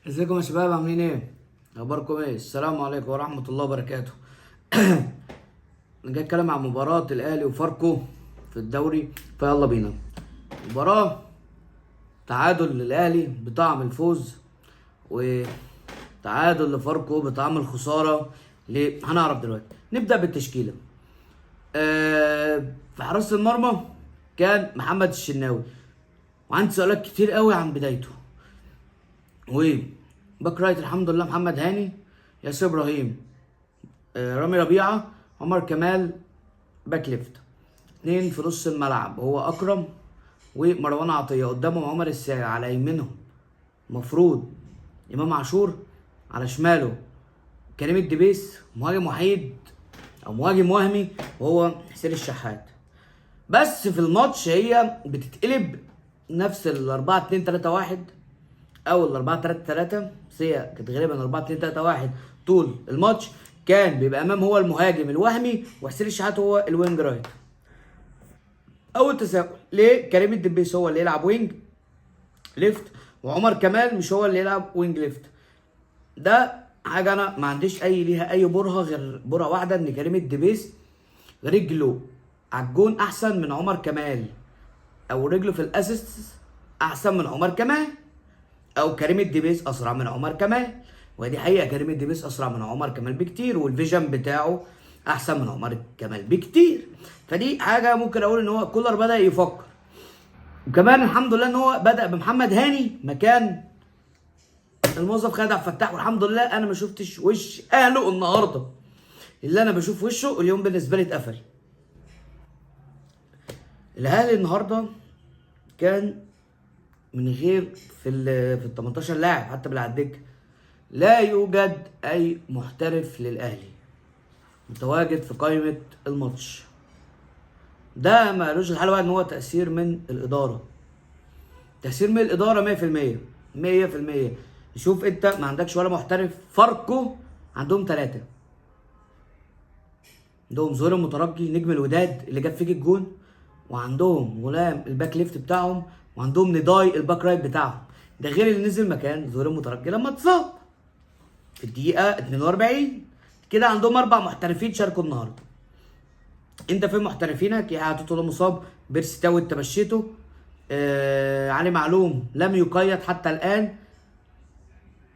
ازيكم يا شباب، عاملين ايه؟ اخباركم ايه؟ السلام عليكم ورحمة الله وبركاته. انا جاي اتكلم عن مباراة الاهلي وفاركو في الدوري، فيلا بينا. مباراة تعادل للاهلي بطعم الفوز، وتعادل لفاركو بطعم الخسارة. ليه؟ هنعرف دلوقتي. نبدأ بالتشكيلة. في حراسة المرمى كان محمد الشناوي، وعندي سؤالات كتير قوي عن بدايته. وباك رايت الحمد لله محمد هاني، ياسر ابراهيم، رامي ربيعه، عمر كمال. باك ليفت اتنين في نص الملعب هو اكرم ومروان عطيه، قدامهم عمر الساعي، على يمينهم مفروض امام عاشور، على شماله كريم الدبيس، مهاجم وحيد او مهاجم وهمي وهو حسين الشحات. بس في الماتش هي بتتقلب نفس ال 4 2 3 1 او ال 4 3 3، بس هي كانت غالبا 4 2 3 1 طول الماتش. كان بيبقى امام هو المهاجم الوهمي، وحسين الشحات هو الوينج رايت. اول تساؤل، ليه كريم الدبيس هو اللي يلعب وينج ليفت وعمر كمال مش هو اللي يلعب وينج ليفت؟ ده حاجه انا ما عنديش ليها اي برهه، غير برهه واحده، ان كريم الدبيس رجله على الجون احسن من عمر كمال، او رجله في الاسيست احسن من عمر كمال، او كريم الدبيس اسرع من عمر كمال. ودي حقيقه، كريم الدبيس اسرع من عمر كمال بكتير، والفيجن بتاعه احسن من عمر كمال بكتير. فدي حاجه ممكن اقول ان هو كولر بدا يفكر. وكمان الحمد لله ان هو بدا بمحمد هاني مكان الموظف خالد عبد الفتاح، والحمد لله انا ما شفتش وش اهله النهارده. اللي انا بشوف وشه اليوم بالنسبه لي اتقفل. الاهلي النهارده كان من غير في ال 18 لاعب حتى بالعدة الدكه. لا يوجد اي محترف للاهلي متواجد في قائمة الماتش. ده ما قالوش الحل بقى ان هو تأثير من الإدارة. تأثير من الإدارة 100%. 100%. شوف انت ما عندكش ولا محترف. فاركو عندهم ثلاثة. عندهم زهير المترجي نجم الوداد اللي جاب فيك الجون، وعندهم غلام الباك ليفت بتاعهم، وعندهم نداي الباك رايت بتاعهم. ده غير اللي نزل مكان زهير المترجي لما اتصاب في الدقيقة 42. كده عندهم 4 محترفين شاركوا النهارده. انت فين محترفينك؟ يا حطيته مصاب، بيرسي تاو انت مشيته، علي معلوم لم يقيد حتى الان،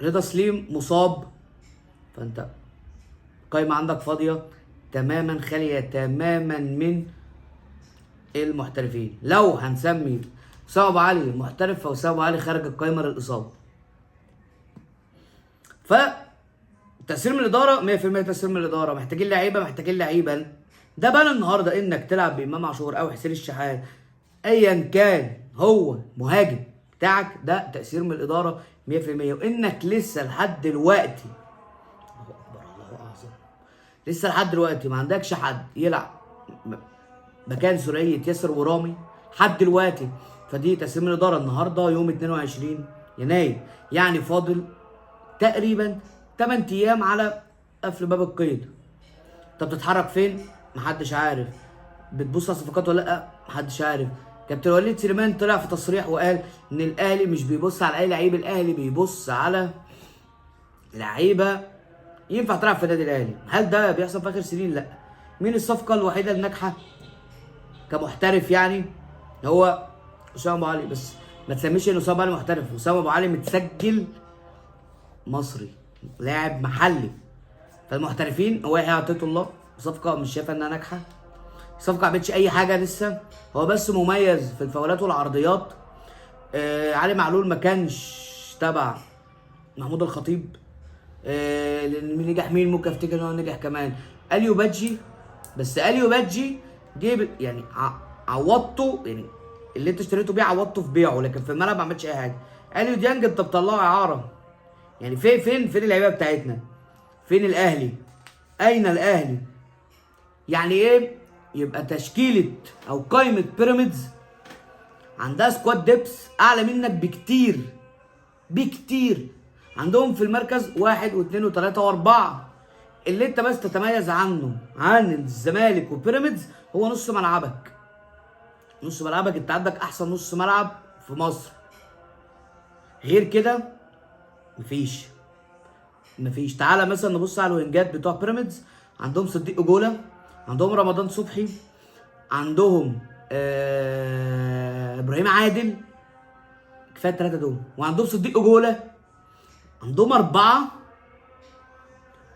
رضا سليم مصاب. فانت قايمة عندك فاضية تماما، خالية تماما من المحترفين. لو هنسمي وسام ابو علي محترف، فوسام ابو علي خارج القايمة للإصابة. ف تأثير من الإدارة 100%. تأثير من الإدارة. محتاجين لعيبة، محتاجين لعيبة. ده بان النهارده انك تلعب بإمام عاشور او حسين الشحات، ايا كان هو مهاجم بتاعك، ده تأثير من الإدارة 100%. وانك لسه لحد دلوقتي، الله اكبر الله اعظم، لسه لحد دلوقتي ما عندكش حد يلعب مكان ثنائية ياسر ورامي لحد دلوقتي. فدي تأثير من الإدارة. النهارده يوم 22 يناير، يعني فاضل تقريبا 8 ايام على قفل باب القيد. انت بتتحرك فين؟ محدش عارف. بتبص على صفقات ولا لا؟ محدش عارف. كابتن وليد سليمان طلع في تصريح وقال ان الاهلي مش بيبص على اي لعيب، الاهلي بيبص على لعيبه ينفع تلعب في النادي الاهلي. هل ده بيحصل في اخر سنين؟ لا. مين الصفقه الوحيده الناجحه كمحترف يعني؟ هو اسامه ابو علي. بس ما تسميش ان اسامه ابو علي محترف. اسامه ابو علي متسجل مصري، لاعب محلي. فالمحترفين هو يحيى عطيه الله، صفقه مش شايفه انها ناجحه. صفقه ما عملتش اي حاجه لسه. هو بس مميز في الفاولات والعرضيات. علي معلول ما كانش تبع محمود الخطيب. لان نجح مين؟ ممكن افتكر ان هو نجح كمان اليو بادجي. بس اليو بادجي جيب يعني عوضته، يعني اللي انت اشتريته بيه عوضته في بيعه، لكن في الملعب ما عملتش اي حاجه. اليو ديانج انت بتطلعه اعاره. يعني فين اللعيبه بتاعتنا؟ فين الاهلي؟ اين الاهلي؟ يعني ايه يبقى تشكيله او قائمه بيراميدز عندها سكواد ديبس اعلى منك بكتير بكتير؟ عندهم في المركز واحد واثنين وثلاثة واربعة. اللي انت بس تتميز عنه عن الزمالك وبيراميدز هو نص ملعبك. نص ملعبك انت عندك احسن نص ملعب في مصر. غير كده مفيش. تعالى مثلا نبص على الوينجات بتوع بيراميدز. عندهم صديق اجولا، عندهم رمضان صبحي، عندهم ابراهيم عادل. كفايه الثلاثه دول. وعندهم صديق اجولا. عندهم 4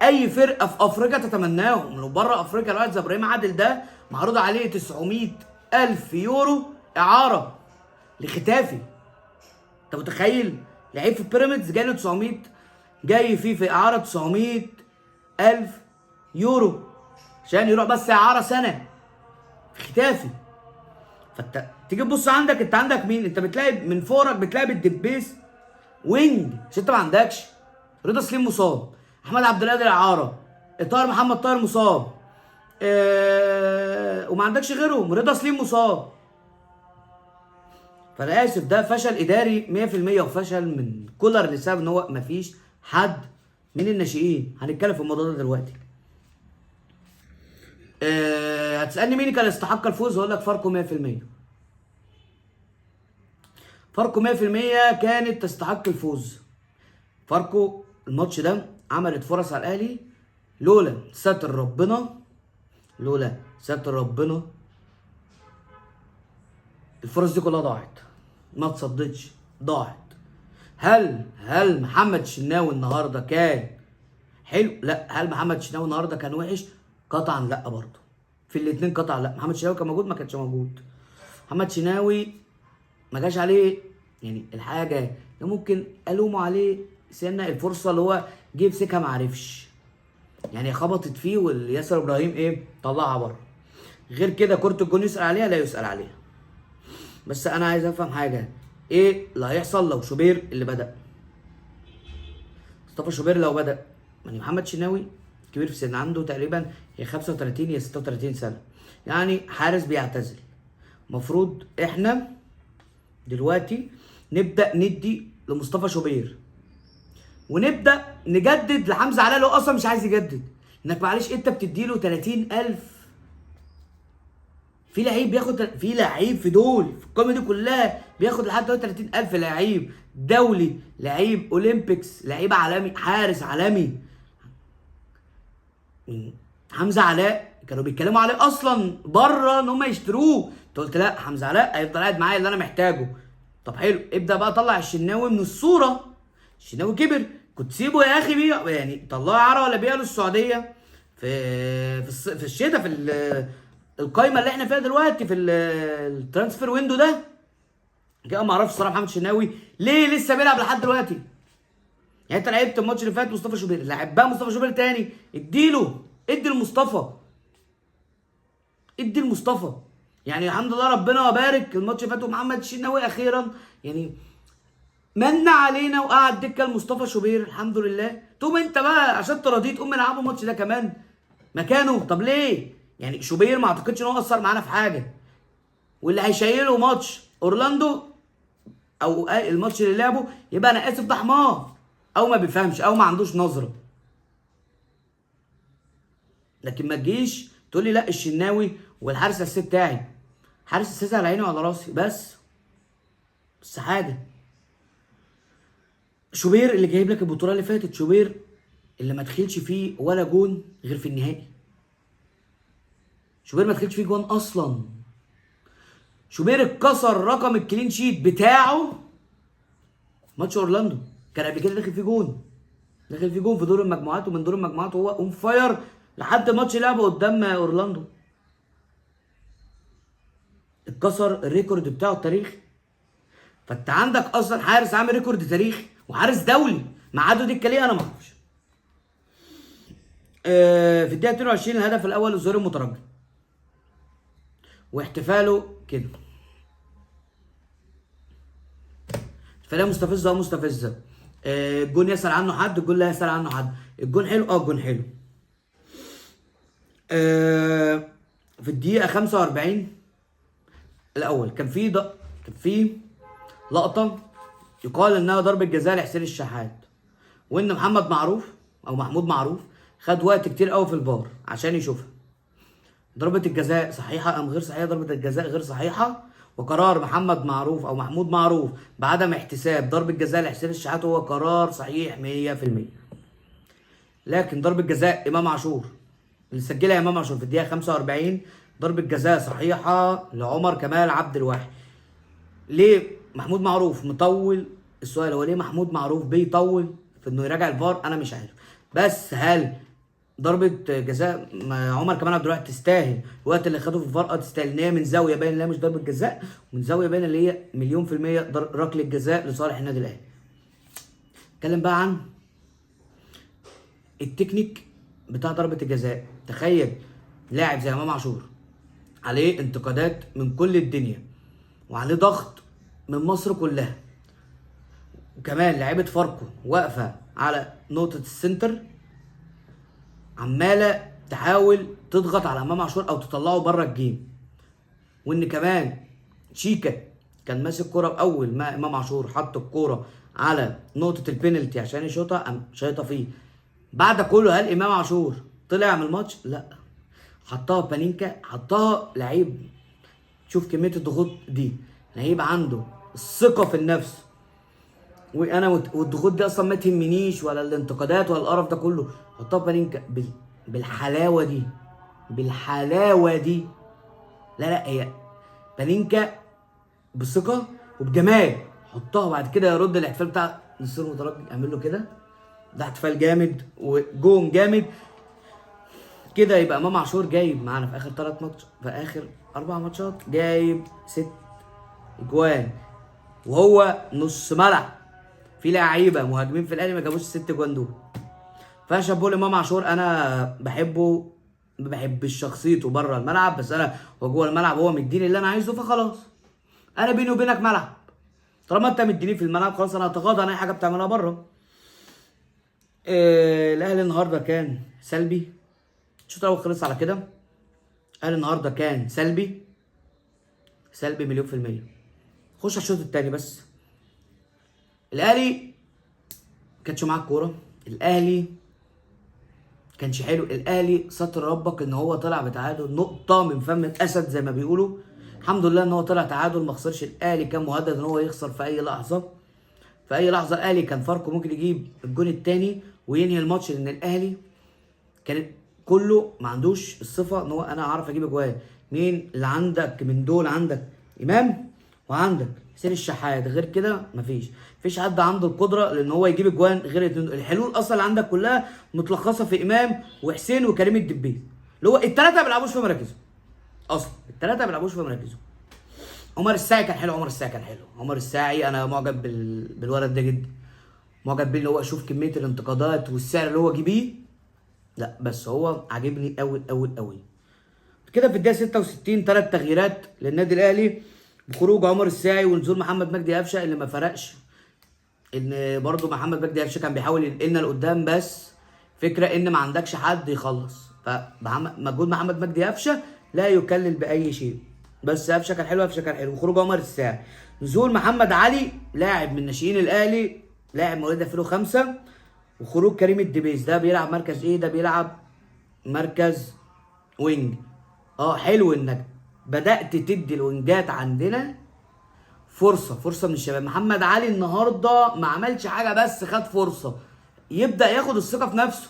اي فرقه في افريقيا تتمناهم. لو بره افريقيا الواحد زي ابراهيم عادل ده معروض عليه 900,000 يورو اعاره لختافي. انت متخيل؟ لعيب في بيراميدز جاي له 900، جاي فيه في اعاره 900,000 يورو عشان يروح بس اعاره سنه في ختافي. فانت تيجي تبص عندك، انت عندك مين؟ انت بتلاقي من فورك بتلاقي الدبيس وينج عشان انت ما عندكش. رضا سليم مصاب، احمد عبد القادر اعاره، محمد طاهر مصاب، وما عندكش غيرهم. رضا سليم مصاب. فانا اسف، ده فشل اداري 100% وفشل من كولر لسبب ان هو مفيش حد من الناشئين. هنتكلم في الموضوع ده دلوقتي. هتسالني مين كان يستحق الفوز؟ هقول لك فاركو 100%. فاركو 100% كانت تستحق الفوز. فاركو الماتش ده عملت فرص على الاهلي لولا ستر ربنا الفرص دي كلها ضاعت، ما تصدتش، ضاعت. هل محمد شناوي النهارده كان حلو؟ لا. هل محمد شناوي النهارده كان وحش؟ قطعا لا. برضه في الاثنين قطعا لا. محمد شناوي كان موجود؟ ما كانش موجود. محمد شناوي ما جاش عليه يعني الحاجه اللي ممكن الومه عليه سنه الفرصه اللي هو جه يمسكها ما عرفش، يعني خبطت فيه والياسر ابراهيم ايه طلعها بره. غير كده كره الجون يسال عليها؟ لا يسال عليها. بس انا عايز افهم حاجه، ايه اللي هيحصل لو شوبير اللي بدا؟ مصطفى شوبير لو بدا، يعني محمد شناوي كبير في السن، عنده تقريبا يا 35 يا 36 سنه، يعني حارس بيعتزل. المفروض احنا دلوقتي نبدا ندي لمصطفى شوبير ونبدا نجدد لحمزه علاء لو اصلا مش عايز يجدد. انك معلش انت بتديله 30,000. في لعيب بياخد، في لعيب في دول في القائمه دي كلها بياخد لحد 30,000. لعيب دولي، لعيب اولمبيكس، لعيب عالمي، حارس عالمي. حمزه علاء كانوا بيتكلموا عليه اصلا بره ان هم يشتروه. انت قلت لا، حمزه علاء هيفضل قاعد معايا اللي انا محتاجه. طب حلو، ابدا بقى طلع الشناوي من الصوره. الشناوي كبر، كنت سيبه يا اخي بيع، يعني طلعه اعاره ولا بيع للسعوديه في الشتاء، في القايمه اللي احنا فيها دلوقتي في الترانسفير ويندو ده. كده ما اعرفش صراحه محمد شناوي ليه لسه بيلعب لحد دلوقتي. يعني انت لعبت الماتش اللي فات مصطفى شوبير، لعب بقى مصطفى شوبير تاني، ادي المصطفى. يعني الحمد لله ربنا وبارك الماتش اللي فات ومحمد الشناوي اخيرا يعني من علينا وقعد دكه لمصطفى شوبير الحمد لله. تقوم انت بقى عشان تراضيه تقوم نلعبه الماتش ده كمان مكانه؟ طب ليه؟ يعني شوبير ما اعتقدش ان هو اثر معانا في حاجه، واللي هيشيله ماتش اورلاندو او الماتش اللي لعبه يبقى انا اسف ده حمار او ما بيفهمش او ما عندوش نظره. لكن ما تجيش تقول لي لا الشناوي والحارس الاساسي بتاعي. حارس اساسي على عيني وعلى راسي، بس حاجه. شوبير اللي جايب لك البطوله اللي فاتت، شوبير اللي ما دخلش فيه ولا جون غير في النهائي. شوبير ما دخلش فيه جون اصلا. شوبير اتكسر رقم الكلين شيت بتاعه ماتش اورلاندو، كان قبل كده داخل فيه جون في دور المجموعات، ومن دور المجموعات هو اون فاير لحد ماتش لعبه قدام اورلاندو. اتكسر الريكورد بتاعه التاريخي. فانت عندك اصلا حارس عامل ريكورد تاريخي وحارس دولي، ميعاده دي ليه انا ما اعرفش. في الدقيقه 22 الهدف الاول لظهير المترجي واحتفاله كده. احتفاليه مستفزه. الجون يسأل عنه حد، الجون لا يسأل عنه حد. الجون حلو، الجون حلو. في الدقيقه 45 الاول كان في لقطه يقال انها ضربه جزاء لحسين الشحات، وان محمد معروف او محمود معروف خد وقت كتير قوي في الفار عشان يشوفها. ضربه الجزاء صحيحه ام غير صحيحه؟ ضربه الجزاء غير صحيحه، وقرار محمد معروف او محمود معروف بعدم احتساب ضربه جزاء لحسين الشحات هو قرار صحيح 100%. لكن ضربه جزاء امام عاشور اللي سجلها امام عاشور في الدقيقه 45 ضربه جزاء صحيحه لعمر كمال عبد الواحد. ليه محمود معروف مطول؟ السؤال هو ليه محمود معروف بيطول في انه يراجع الفار؟ انا مش عارف. بس هل ضربة جزاء عمر كمال عبد الواحد تستاهل الوقت اللي خده في الفار؟ تستاهل ان هي من زاوية باين ان هي مش ضربة جزاء، ومن زاوية باين اللي هي مليون في المية ركلة جزاء لصالح النادي الاهلي. اتكلم بقى عن التكنيك بتاع ضربة الجزاء. تخيل لاعب زي امام عاشور عليه انتقادات من كل الدنيا وعليه ضغط من مصر كلها، وكمان لعيبه فاركو واقفه على نقطه السنتر عماله تحاول تضغط على امام عاشور او تطلعه بره الجيم، وان كمان شيكا كان ماسك كوره اول ما امام عاشور حط الكوره على نقطه البينالتي عشان يشوطها قام شايطه فيه. بعد كله هل امام عاشور طلع من الماتش؟ لا، حطها بانينكا، حطها لعيب. شوف كميه الضغوط دي، لعيب عنده الثقه في النفس، وانا والضغوط دي اصلا ما تهمنيش ولا الانتقادات ولا القرف ده كله. حطها بانينكا بالحلاوه دي، بالحلاوه دي. لا لا، هي بانينكا بثقه وبجمال. حطها بعد كده يرد الاحتفال بتاع نصير مترجي، اعمل له كده، ده احتفال جامد وجون جامد كده. يبقى امام عاشور جايب معانا في اخر 3 ماتش، في اخر 4 ماتشات جايب 6 اجوان، وهو نص ملعب. في لعيبه مهاجمين في الاهلي ما جابوش ال6 جوان دول. فشابوه لامام عاشور، انا بحبه، ما بحبش شخصيته بره الملعب، بس انا هو جوه الملعب هو مديني اللي انا عايزه، فخلاص انا بيني وبينك ملعب. طالما انت مديني في الملعب خلاص انا هتغاضى عن اي حاجه بتعملها بره. الاهلي النهارده كان سلبي. الشوط الاول خلص على كده. الاهلي النهارده كان سلبي، سلبي مليون في المية. خش على الشوط التاني بس. الاهلي كانش معاه الكوره، الاهلي كانش حلو. الاهلي ستر ربك ان هو طلع بتعادل، نقطه من فم الاسد زي ما بيقولوا. الحمد لله ان هو طلع تعادل، ما خسرش. الاهلي كان مهدد ان هو يخسر في اي لحظه، في اي لحظه. الاهلي كان فاركو ممكن يجيب الجون الثاني وينهي الماتش، لان الاهلي كان كله ما عندوش الصفه ان هو انا اعرف اجيب اجوان. مين اللي عندك من دول؟ عندك امام وعندك حسين الشحات، غير كده مفيش حد عنده القدره لان هو يجيب اجوان غير الحلول اصلا اللي عندك كلها متلخصه في امام وحسين وكريم الدبيس، اللي هو الثلاثه ما بيلعبوش في مراكزهم اصلا. الثلاثه ما بيلعبوش في مراكزهم. عمر الساعي كان حلو، عمر الساعي انا معجب بالولد ده جدا، معجب بيه. اللي هو اشوف كميه الانتقادات والسعر اللي هو جه بيه، لا بس هو عاجبني قوي قوي قوي. كده في الدقيقه 66 3 تغييرات للنادي الاهلي بخروج عمر الساعي ونزول محمد مجدي قفشه، اللي ما فرقش ان برضو محمد مجدي قفشه كان بيحاول ينقلنا لقدام، بس فكره ان ما عندكش حد يخلص، فمجهود محمد مجدي قفشه لا يكلل باي شيء. بس قفشه كان حلو، وخروج عمر الساعي، نزول محمد علي لاعب من ناشئين الاهلي، لاعب مواليد 2005، وخروج كريم الدبيس. ده بيلعب مركز ايه؟ ده بيلعب مركز وينج. حلو انك بدأت تدي الوينجات عندنا فرصة من الشباب. محمد علي النهارده ما عملش حاجة، بس خد فرصة يبدأ ياخد الثقة في نفسه.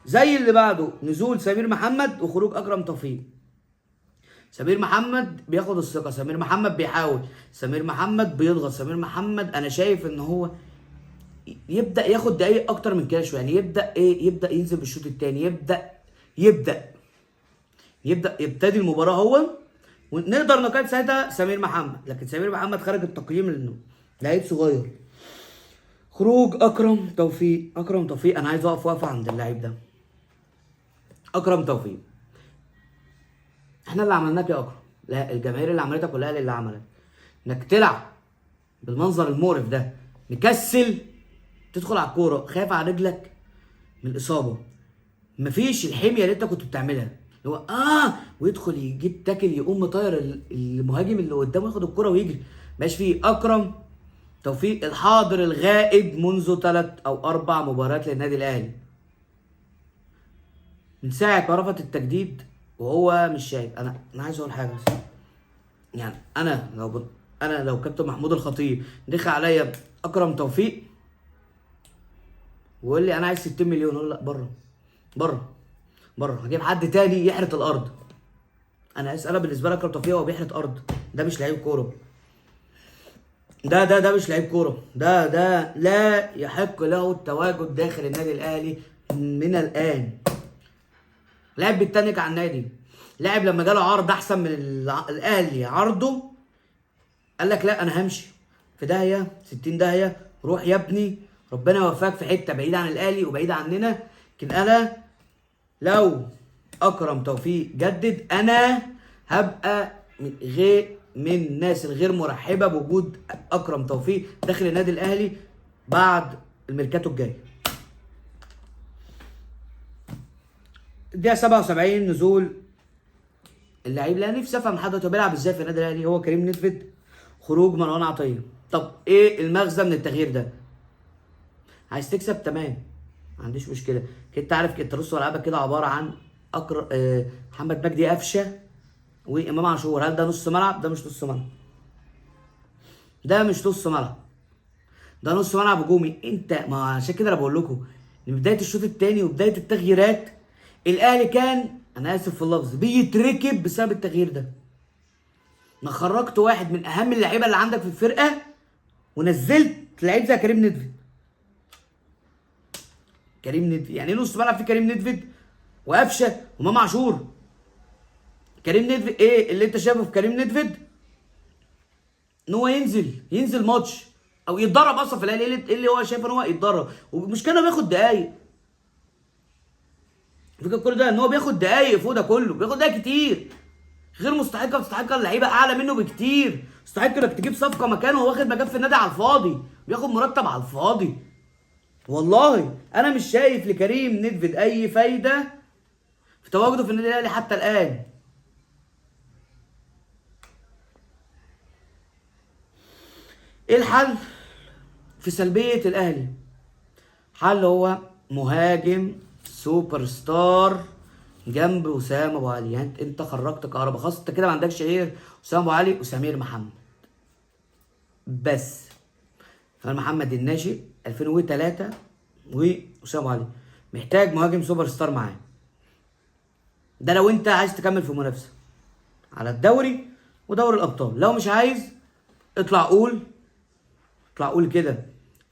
زي اللي بعده نزول سمير محمد وخروج أكرم توفيق. سمير محمد بياخد الثقة، سمير محمد بيحاول، سمير محمد بيضغط، سمير محمد أنا شايف إن هو يبدأ ياخد دقايق أكتر من كده شوية، يعني يبدأ ينزل بالشوط التاني، يبتدي المباراه هو، ونقدر نقيم ساعتها سمير محمد. لكن سمير محمد خارج التقييم لانه لعيب صغير. خروج اكرم توفيق انا عايز اقف وقفه عند اللعيب ده. اكرم توفيق، احنا اللي عملناك يا اكرم، لا الجماهير اللي عملتها كلها اللي عملت انك تلعب بالمنظر المقرف ده، مكسل تدخل على الكوره، خايف على رجلك من الاصابه، مفيش الحميه اللي انت كنت بتعملها، اللي هو ويدخل يجيب تاكل يقوم مطير المهاجم اللي قدامه ياخد الكرة ويجري. ماشي فيه اكرم توفيق الحاضر الغائب منذ 3 أو 4 مباريات للنادي الاهلي، من ساعه ما رفض التجديد وهو مش شايف. انا عايز اقول حاجه بس، يعني انا لو كابتن محمود الخطيب دخل عليا اكرم توفيق ويقول لي انا عايز 60 مليون، اقول لا، بره بره بره، هجيب حد تاني يحرث الارض. انا بالنسبه لي اكرم توفيق هو بيحرث ارض، ده مش لعيب كوره. ده مش لعيب كوره، ده لا يحق له التواجد داخل النادي الاهلي من الان. لاعب بيتنك على النادي، لاعب لما جاله عرض احسن من الاهلي عرضه قال لك لا انا همشي في داهيه 60 داهيه، روح يا ابني ربنا يوفقك في حته بعيده عن الاهلي وبعيده عننا. لكن انا لو اكرم توفيق جدد انا هبقى من الناس الغير مرحبه بوجود اكرم توفيق داخل النادي الاهلي بعد الميركاتو الجاي. الدقيقه 77 نزول اللعيب. لا نفسي افهم لحد دلوقتي بيلعب ازاي في النادي الاهلي هو كريم نيدفيد، خروج مروان عطيه. طب ايه المغزى من التغيير ده؟ عايز تكسب تمام، ما عنديش مشكله. انت عارف انت نص ملعبك كده عباره عن محمد مجدي قفشه وامام عاشور. هل ده نص ملعب؟ ده مش نص ملعب، ده مش نص ملعب، ده نص ملعب هجومي. انت ما عشان كده انا بقول لكم من بدايه الشوط الثاني وبدايه التغييرات الاهلي كان، انا اسف في اللفظ، بيتركب بسبب التغيير ده. ما خرجت واحد من اهم اللعيبه اللي عندك في الفرقه ونزلت لعيب زي كريم ندفد. كريم ندفد يعني ايه نص ملعب فيه كريم ندفد وقفشه وامام عاشور؟ كريم ندفد ايه اللي انت شايفه في كريم ندفد؟ ان هو ينزل ماتش او يتدرب اصلا في الاهلي. ايه اللي هو شايف ان هو يتدرب؟ والمشكله انه بياخد دقايق. فكرة كل ده ان هو بياخد دقايق فوق ده كله، بياخد دقايق كتير غير مستحقه. مستحقه اللعيبه اعلى منه بكتير، مستحق انك تجيب صفقه مكانه. هو واخد مكان في النادي على الفاضي، بياخد مرتب على الفاضي. والله انا مش شايف لكريم ندفد اي فايده في تواجده في النادي الاهلي حتى الان. ايه الحل في سلبيه الاهلي؟ حل هو مهاجم سوبر ستار جنب وسام ابو علي. يعني انت خرجت كهربا، خلاص انت كده ما عندكش غير وسام ابو علي وسمير محمد بس. سمير محمد الناشئ 2003 واسامه ابو علي، محتاج مهاجم سوبر ستار معاه. ده لو انت عايز تكمل في منافسه على الدوري ودوري الابطال. لو مش عايز اطلع قول كده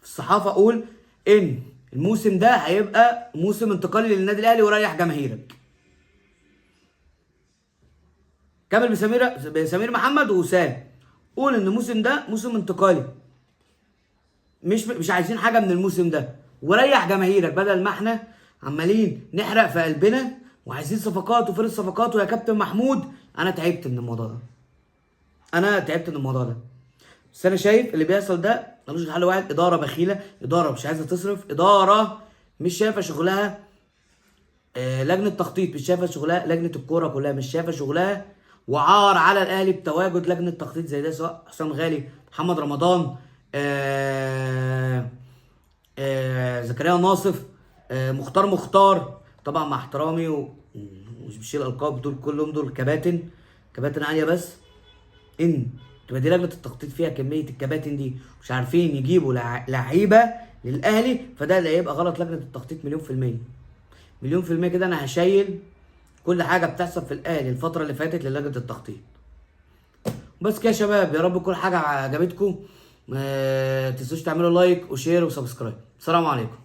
في الصحافه، قول ان الموسم ده هيبقى موسم انتقالي للنادي الاهلي وريح جماهيرك. كمل بسمير محمد ووسام، قول ان الموسم ده موسم انتقالي، مش عايزين حاجه من الموسم ده، وريح جماهيرك بدل ما احنا عمالين نحرق في قلبنا وعايزين صفقات وفين الصفقات ويا كابتن محمود. انا تعبت من الموضوع ده، بس انا شايف اللي بيحصل ده ملوش حل واحد. اداره بخيله، اداره مش عايزه تصرف، اداره مش شايفه شغلها. لجنه تخطيط مش شايفه شغلها، لجنه الكوره كلها مش شايفه شغلها. وعار على الاهلي بتواجد لجنه تخطيط زي ده، سواء حسام غالي، محمد رمضان، زكريا ناصف، مختار. طبعا مع احترامي ومش بشيل القاب، دول كلهم دول كباتن عاليه. بس ان تبقى دي لجنه التخطيط فيها كميه الكباتن دي مش عارفين يجيبوا لعيبه للاهلي، فده اللي هيبقى غلط لجنه التخطيط مليون في الميه. مليون في الميه كده انا هشيل كل حاجه بتحصل في الاهلي الفتره اللي فاتت للجنه التخطيط. بس كده يا شباب، يا رب كل حاجه عجبتكم. ما تنسوش تعملوا لايك وشير وسبسكرايب. السلام عليكم.